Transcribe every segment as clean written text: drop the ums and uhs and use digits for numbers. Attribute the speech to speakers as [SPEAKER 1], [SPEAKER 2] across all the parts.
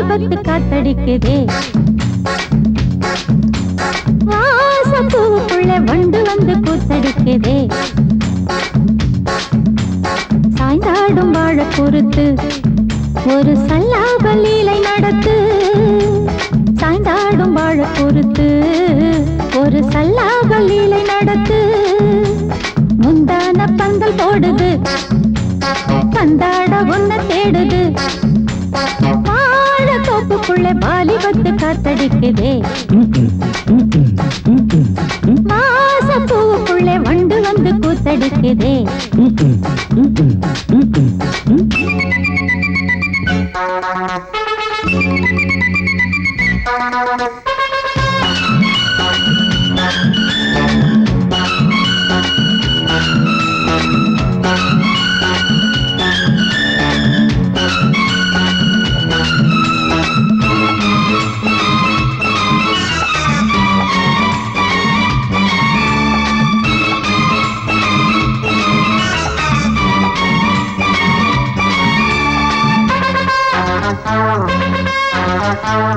[SPEAKER 1] வாலிபத்து காத்தடிக்குதே வாசப்பூவுக்குள்ள வண்டு வந்து கூத்தடிக்குதே சாய்ந்தாடும் வாழ பொறுத்து ஒரு சல்லாப லீலை நடத்து சாய்ந்தாடும் வாழ பொறுத்து ஒரு சல்லாப லீலை நடத்து முந்தான பந்தல் போடுது பந்தாட உன்ன தேடுது வாழ தோப்புக்குள்ள வாலிபத்து காத்தடிக்குதே வாசப்பூவுக்குள்ளே வண்டு வந்து கூத்தடிக்குதே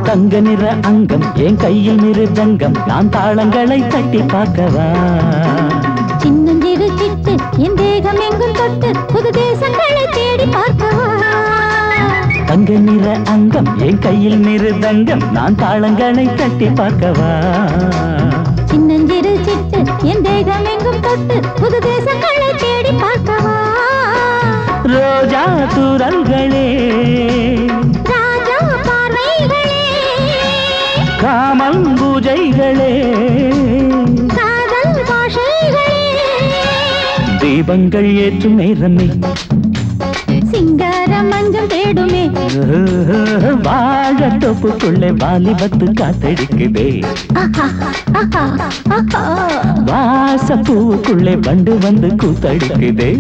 [SPEAKER 2] தங்க நிற அங்கம் என் கையில் மிருதங்கம் நான் தாளங்களை தட்டி பார்க்கவா
[SPEAKER 1] சின்னஞ்சிறு சிட்டு என் தேகம் எங்கும் தொட்டு புது தேசங்களை தேடி பார்க்கவா
[SPEAKER 2] தங்க நிற அங்கம் என் கையில் மிருதங்கம் நான் தாளங்களை தட்டி பார்க்கவா
[SPEAKER 1] சின்னஞ்சிறு சிட்டு என் தேகம் எங்கும் தொட்டு புது தேசங்களை தேடி பார்க்கவா
[SPEAKER 2] ரோஜா தூரல்களே காமல் பூஜைகளே
[SPEAKER 1] காதல் பாஷைகளே
[SPEAKER 2] தீபங்கள் ஏற்றும் நேரமே
[SPEAKER 1] சிங்கார மஞ்சள் தேடுமே
[SPEAKER 2] வாழ தோப்புக்குள்ளே வாலிபத்து காத்தடிக்குதே வாசப்பூவுக்குள்ளே வண்டு வந்து கூத்தடிக்குதே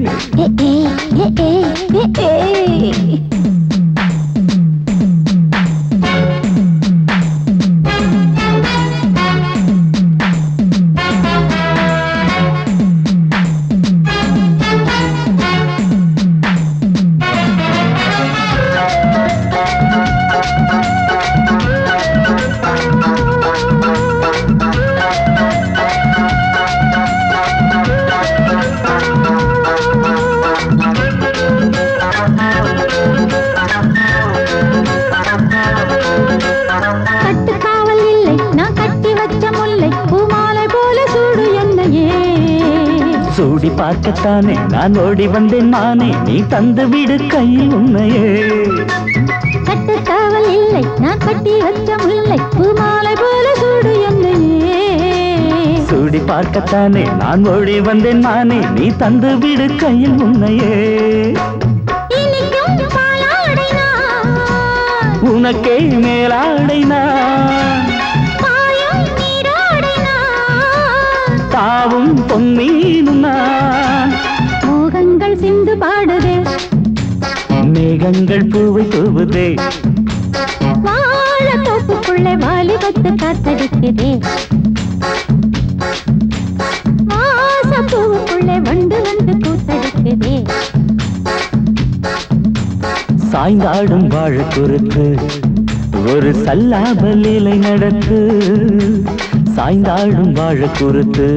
[SPEAKER 2] சூடி பார்க்கத்தானே நான் ஓடி வந்தேன் மானே நீ தந்து விடு கையில் உன்னையே
[SPEAKER 1] கட்டுக்காவல் இல்லை நான் கட்டி வச்ச முல்லை பூமாலை போல சூடு என்னையே
[SPEAKER 2] சூடி பார்க்கத்தானே நான் ஓடி வந்தேன் மானே நீ தந்து விடு கையில் உன்னையே உனக்கே மேலாடைனா தாவும் பொன்னீனுனா
[SPEAKER 1] மோகங்கள் சிந்து பாடுதே
[SPEAKER 2] மேகங்கள் பூவை தூவுதே
[SPEAKER 1] வாழ தோப்புக்குள்ளே வாலிபத்து காத்தடிக்குதே வாசப்பூவுக்குள்ளே வண்டு வந்து கூத்தடிக்குதே
[SPEAKER 2] சாய்ந்தாடும் வாழ குறுக்கு ஒரு சல்லாப லீலை நடத்து சாய்ந்தாடும் வாழ குறுத்து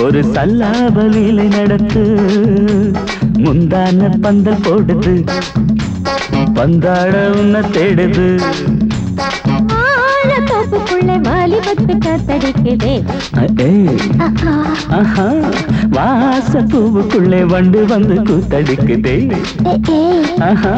[SPEAKER 2] ஒரு சல்லாப லீலை நடத்து முந்தான பந்தல் போடுது பந்தாட உன்ன தேடுது
[SPEAKER 1] வாழ தோப்புக்குள்ளே வாலிபத்து காத்தடிக்குதே
[SPEAKER 2] வாசப்பூவுக்குள்ளே வண்டு வந்து கூத்தடிக்குதே
[SPEAKER 1] ஆஹா